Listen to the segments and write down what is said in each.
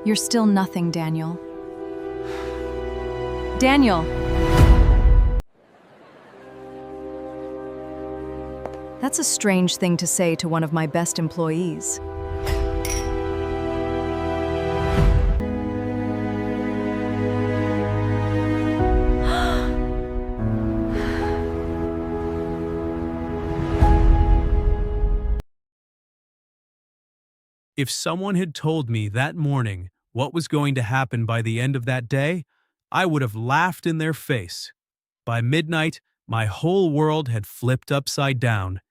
You're still nothing, Daniel. Daniel! That's a strange thing to say to one of my best employees. If someone had told me that morning what was going to happen by the end of that day, I would have laughed in their face. By midnight, my whole world had flipped upside down,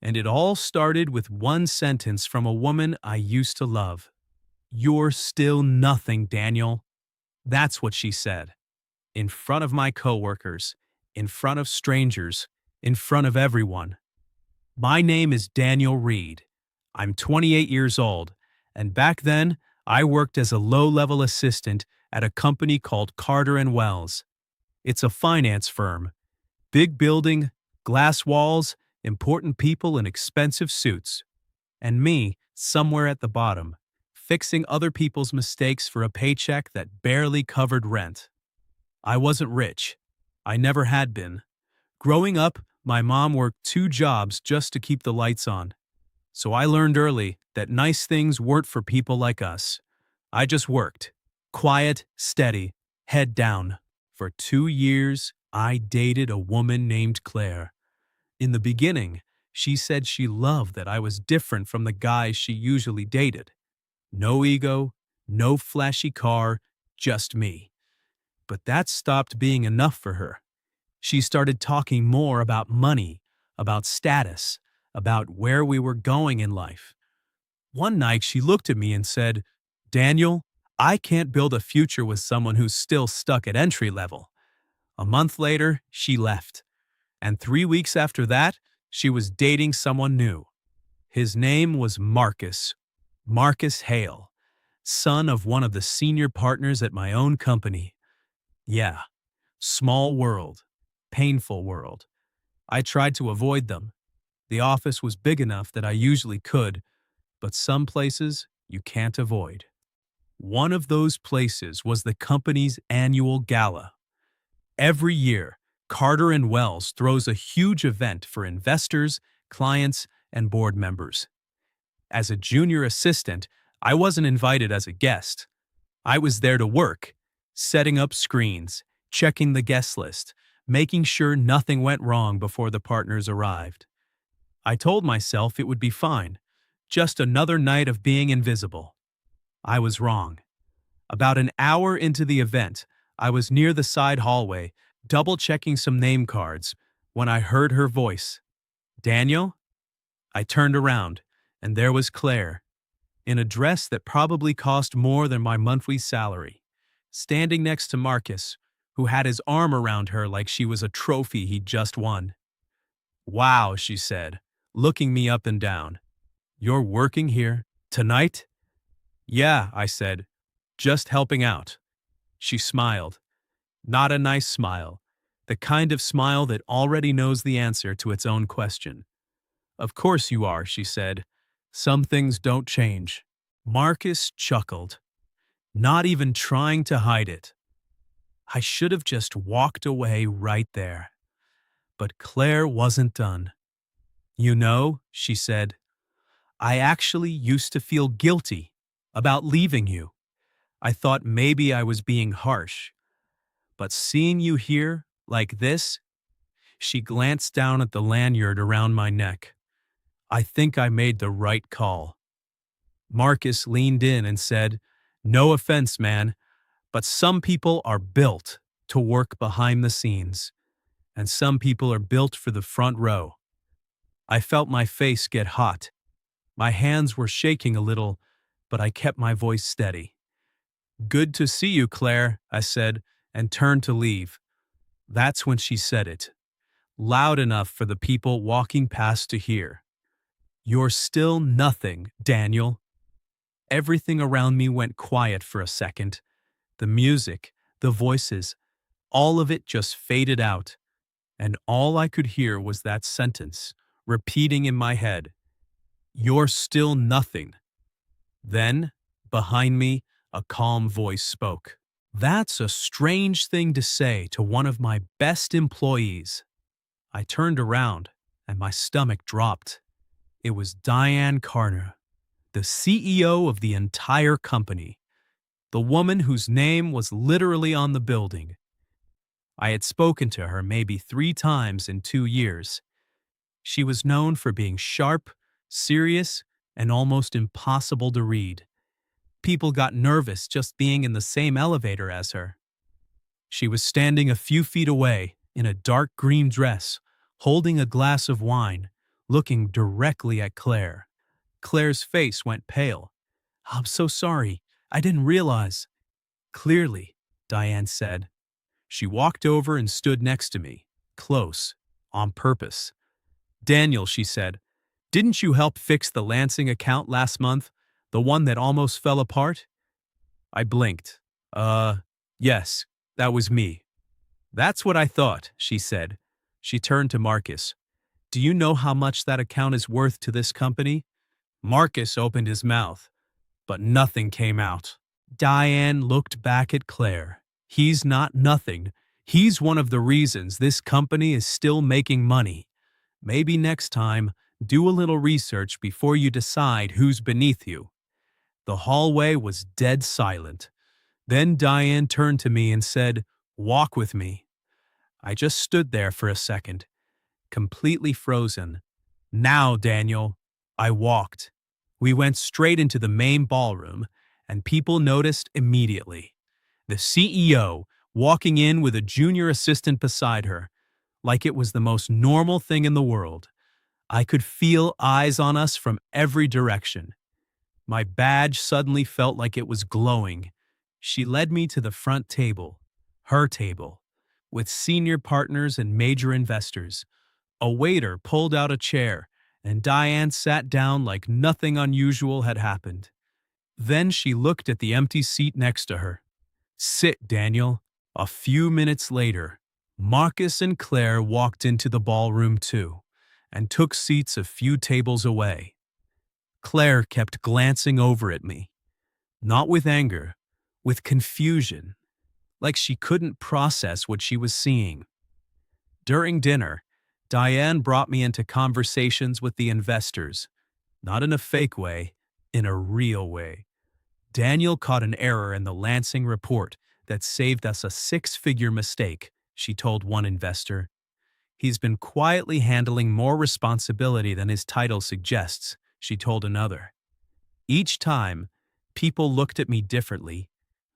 and it all started with one sentence from a woman I used to love. "You're still nothing, Daniel." That's what she said. In front of my coworkers, in front of strangers, in front of everyone. My name is Daniel Reed. I'm 28 years old, and back then, I worked as a low-level assistant at a company called Carter & Wells. It's a finance firm. Big building, glass walls, important people in expensive suits. And me, somewhere at the bottom, fixing other people's mistakes for a paycheck that barely covered rent. I wasn't rich. I never had been. Growing up, my mom worked 2 jobs just to keep the lights on. So I learned early that nice things weren't for people like us. I just worked. Quiet, steady, head down. For 2 years, I dated a woman named Claire. In the beginning, she said she loved that I was different from the guys she usually dated. No ego, no flashy car, just me. But that stopped being enough for her. She started talking more about money, about status, about where we were going in life. One night she looked at me and said, "Daniel, I can't build a future with someone who's still stuck at entry level." A month later, she left. And 3 weeks after that, she was dating someone new. His name was Marcus. Marcus Hale, son of one of the senior partners at my own company. Yeah, small world, painful world. I tried to avoid them. The office was big enough that I usually could, but some places you can't avoid. One of those places was the company's annual gala. Every year, Carter & Wells throws a huge event for investors, clients, and board members. As a junior assistant, I wasn't invited as a guest. I was there to work, setting up screens, checking the guest list, making sure nothing went wrong before the partners arrived. I told myself it would be fine, just another night of being invisible. I was wrong. About an hour into the event, I was near the side hallway, double-checking some name cards, when I heard her voice. "Daniel?" I turned around, and there was Claire, in a dress that probably cost more than my monthly salary, standing next to Marcus, who had his arm around her like she was a trophy he'd just won. "Wow," she said, looking me up and down. "You're working here tonight?" "Yeah," I said, "just helping out." She smiled. Not a nice smile, the kind of smile that already knows the answer to its own question. "Of course you are," she said. "Some things don't change." Marcus chuckled, not even trying to hide it. I should have just walked away right there. But Claire wasn't done. "You know," she said, "I actually used to feel guilty about leaving you. I thought maybe I was being harsh. But seeing you here, like this," she glanced down at the lanyard around my neck, "I think I made the right call." Marcus leaned in and said, "No offense, man, but some people are built to work behind the scenes, and some people are built for the front row." I felt my face get hot. My hands were shaking a little, but I kept my voice steady. "Good to see you, Claire," I said, and turned to leave. That's when she said it, loud enough for the people walking past to hear. "You're still nothing, Daniel." Everything around me went quiet for a second. The music, the voices, all of it just faded out, and all I could hear was that sentence, repeating in my head, "You're still nothing." Then, behind me, A calm voice spoke. "That's a strange thing to say to one of my best employees." I turned around, and my stomach dropped. It was Diane Carter, the CEO of the entire company, the woman whose name was literally on the building. I had spoken to her maybe 3 times in 2 years. She was known for being sharp, serious, and almost impossible to read. People got nervous just being in the same elevator as her. She was standing a few feet away in a dark green dress, holding a glass of wine, looking directly at Claire. Claire's face went pale. "I'm so sorry. I didn't realize." "Clearly," Diane said. She walked over and stood next to me, close, on purpose. "Daniel," she said, "didn't you help fix the Lansing account last month, the one that almost fell apart?" I blinked. Yes, that was me." "That's what I thought," she said. She turned to Marcus. "Do you know how much that account is worth to this company?" Marcus opened his mouth, but nothing came out. Diane looked back at Claire. "He's not nothing. He's one of the reasons this company is still making money. Maybe next time, do a little research before you decide who's beneath you." The hallway was dead silent. Then Diane turned to me and said, "Walk with me." I just stood there for a second, completely frozen. "Now, Daniel." I walked. We went straight into the main ballroom, and people noticed immediately. The CEO walking in with a junior assistant beside her, like it was the most normal thing in the world. I could feel eyes on us from every direction. My badge suddenly felt like it was glowing. She led me to the front table, her table, with senior partners and major investors. A waiter pulled out a chair, and Diane sat down like nothing unusual had happened. Then she looked at the empty seat next to her. "Sit, Daniel." A few minutes later, Marcus and Claire walked into the ballroom too, and took seats a few tables away. Claire kept glancing over at me, not with anger, with confusion, like she couldn't process what she was seeing. During dinner, Diane brought me into conversations with the investors, not in a fake way, in a real way. Daniel caught an error in the Lansing report that saved us a 6-figure mistake, she told one investor. "He's been quietly handling more responsibility than his title suggests," she told another. Each time, people looked at me differently,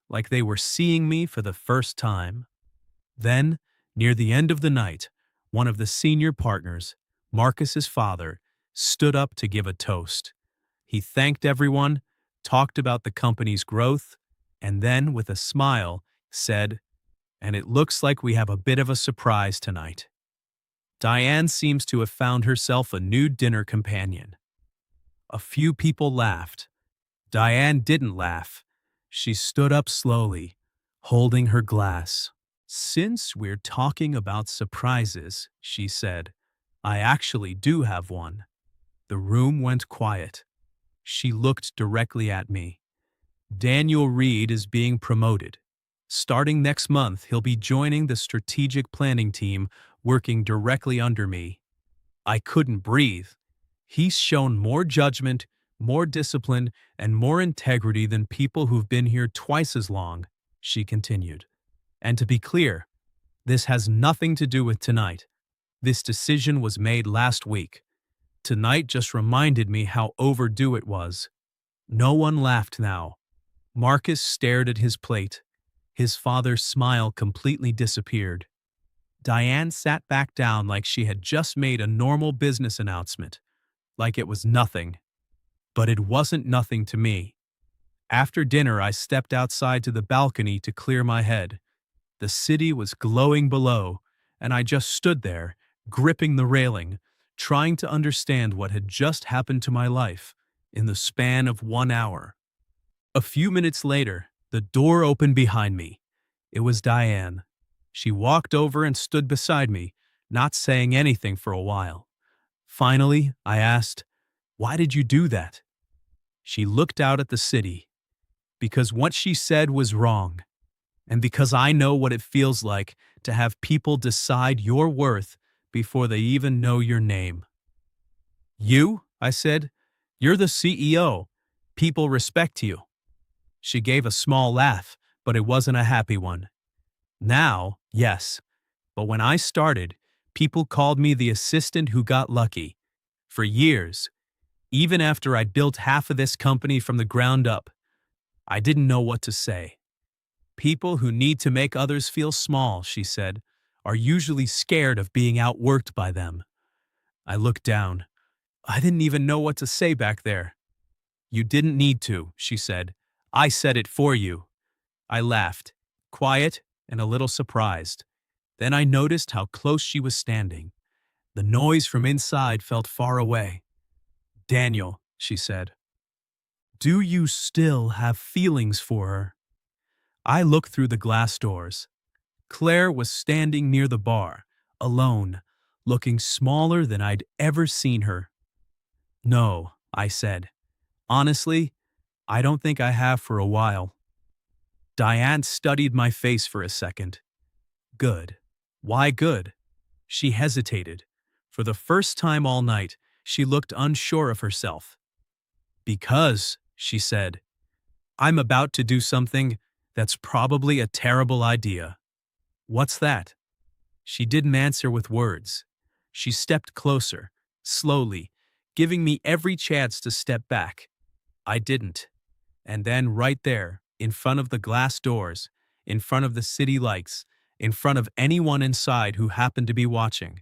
like they were seeing me for the first time. Then, near the end of the night, one of the senior partners, Marcus's father, stood up to give a toast. He thanked everyone, talked about the company's growth, and then, with a smile, said, "And it looks like we have a bit of a surprise tonight." Diane seems to have found herself a new dinner companion. A few people laughed. Diane didn't laugh. She stood up slowly, holding her glass. "Since we're talking about surprises," she said, "I actually do have one." The room went quiet. She looked directly at me. "Daniel Reed is being promoted. Starting next month, he'll be joining the strategic planning team, working directly under me." I couldn't breathe. "He's shown more judgment, more discipline, and more integrity than people who've been here twice as long," she continued. "And to be clear, this has nothing to do with tonight. This decision was made last week. Tonight just reminded me how overdue it was." No one laughed now. Marcus stared at his plate. His father's smile completely disappeared. Diane sat back down like she had just made a normal business announcement, like it was nothing. But it wasn't nothing to me. After dinner, I stepped outside to the balcony to clear my head. The city was glowing below, and I just stood there, gripping the railing, trying to understand what had just happened to my life in the span of 1 hour. A few minutes later, the door opened behind me. It was Diane. She walked over and stood beside me, not saying anything for a while. Finally, I asked, "Why did you do that?" She looked out at the city. because what she said was wrong, and because I know what it feels like to have people decide your worth before they even know your name. You, I said, you're the CEO. People respect you. She gave a small laugh, but it wasn't a happy one. Now, yes, but when I started, people called me the assistant who got lucky. For years, even after I'd built half of this company from the ground up, I didn't know what to say. People who need to make others feel small, she said, are usually scared of being outworked by them. I looked down. I didn't even know what to say back there. You didn't need to, she said. I said it for you. I laughed, quiet and a little surprised. Then I noticed how close she was standing. The noise from inside felt far away. Daniel, she said, do you still have feelings for her? I looked through the glass doors. Claire was standing near the bar, alone, looking smaller than I'd ever seen her. No, I said. Honestly, I don't think I have for a while. Diane studied my face for a second. Good. Why good? She hesitated. For the first time all night, she looked unsure of herself. Because, she said, I'm about to do something that's probably a terrible idea. What's that? She didn't answer with words. She stepped closer, slowly, giving me every chance to step back. I didn't. And then right there, in front of the glass doors, in front of the city lights, in front of anyone inside who happened to be watching,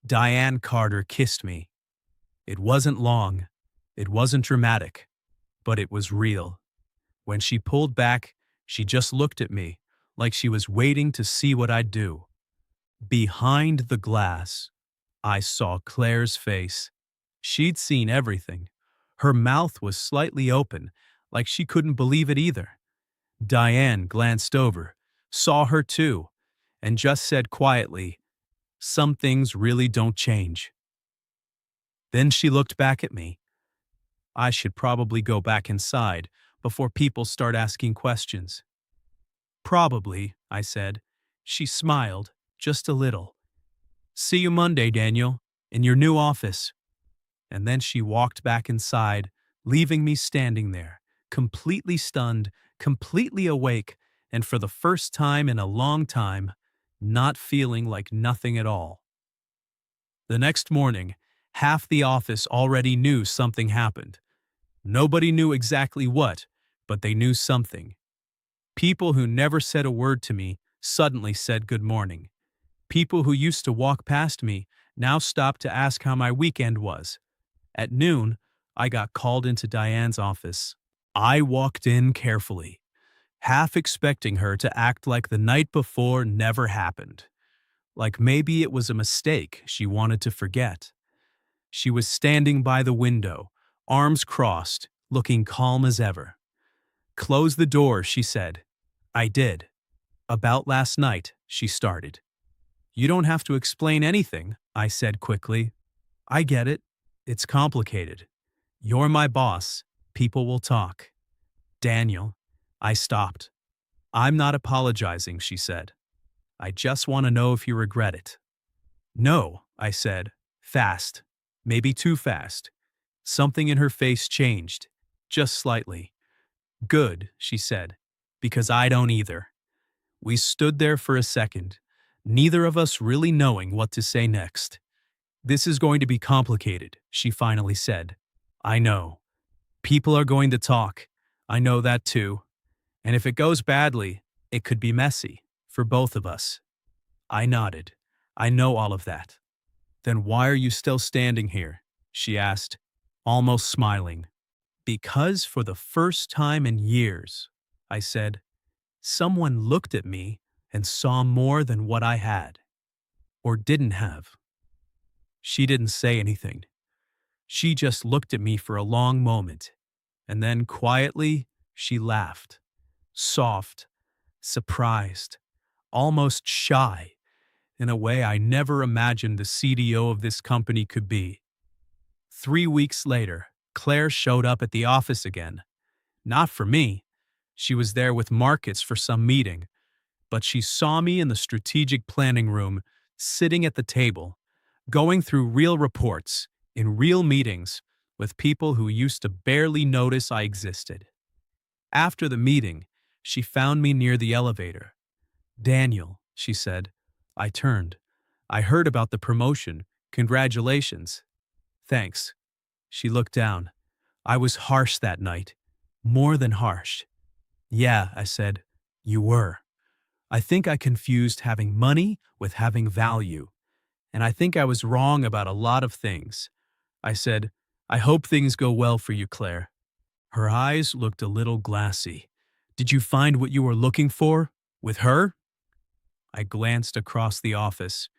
Diane Carter kissed me. It wasn't long. It wasn't dramatic. But it was real. When she pulled back, she just looked at me, like she was waiting to see what I'd do. Behind the glass, I saw Claire's face. She'd seen everything. Her mouth was slightly open, like she couldn't believe it either. Diane glanced over, saw her too, and just said quietly, "Some things really don't change." Then she looked back at me. I should probably go back inside before people start asking questions. Probably, I said. She smiled, just a little. See you Monday, Daniel, in your new office. And then she walked back inside, leaving me standing there, completely stunned, completely awake, and for the first time in a long time, not feeling like nothing at all. The next morning, half the office already knew something happened. Nobody knew exactly what, but they knew something. People who never said a word to me suddenly said good morning. People who used to walk past me now stopped to ask how my weekend was. At noon, I got called into Diane's office. I walked in carefully, half expecting her to act like the night before never happened. Like maybe it was a mistake she wanted to forget. She was standing by the window, arms crossed, looking calm as ever. "Close the door," she said. I did. "About last night," she started. "You don't have to explain anything," I said quickly. "I get it. It's complicated. You're my boss. People will talk." "Daniel." I stopped. "I'm not apologizing," she said. "I just want to know if you regret it." "No," I said, fast, maybe too fast. Something in her face changed, just slightly. "Good," she said, "because I don't either." We stood there for a second, neither of us really knowing what to say next. "This is going to be complicated," she finally said. "I know. People are going to talk. I know that too. And if it goes badly, it could be messy, for both of us." I nodded. "I know all of that." "Then why are you still standing here?" she asked, almost smiling. "Because for the first time in years," I said, "someone looked at me and saw more than what I had, or didn't have." She didn't say anything. She just looked at me for a long moment, and then quietly she laughed. Soft, surprised, almost shy, in a way I never imagined the CDO of this company could be. 3 weeks later, Claire showed up at the office again. Not for me. She was there with markets for some meeting, but she saw me in the strategic planning room, sitting at the table, going through real reports, in real meetings, with people who used to barely notice I existed. After the meeting, she found me near the elevator. "Daniel," she said. I turned. "I heard about the promotion. Congratulations." "Thanks." She looked down. "I was harsh that night. More than harsh." "Yeah," I said. "You were. I think I confused having money with having value. And I think I was wrong about a lot of things." I said, "I hope things go well for you, Claire." Her eyes looked a little glassy. "Did you find what you were looking for? With her?" I glanced across the office.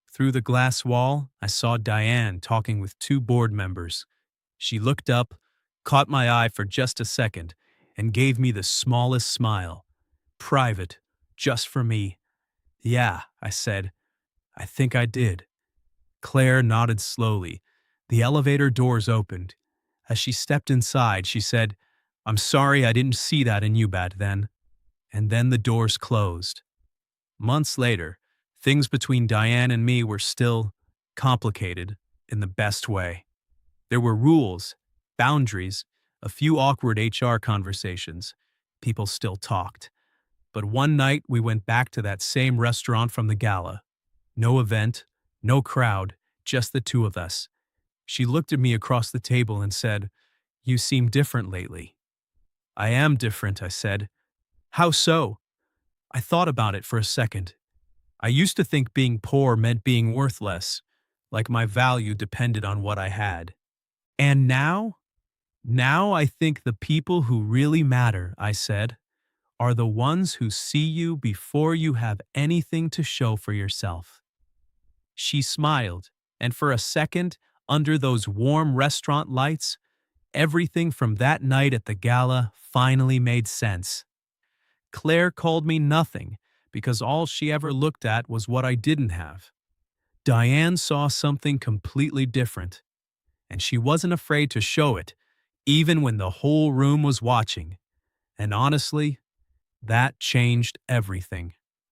Through the glass wall, I saw Diane talking with two board members. She looked up, caught my eye for just a second, and gave me the smallest smile. "Private, just for me." "Yeah," I said. "I think I did." Claire nodded slowly. The elevator doors opened. As she stepped inside, she said, "I'm sorry I didn't see that in you back then." And then the doors closed. Months later, things between Diane and me were still complicated in the best way. There were rules, boundaries, a few awkward HR conversations. People still talked. But one night we went back to that same restaurant from the gala. No event, no crowd, just the two of us. She looked at me across the table and said, "You seem different lately." "I am different," I said. "How so?" I thought about it for a second. I used to think being poor meant being worthless, like my value depended on what I had. And now? Now I think the people who really matter, I said, are the ones who see you before you have anything to show for yourself. She smiled, and for a second, under those warm restaurant lights, everything from that night at the gala finally made sense. Claire called me nothing because all she ever looked at was what I didn't have. Diane saw something completely different, and she wasn't afraid to show it, even when the whole room was watching. And honestly, that changed everything.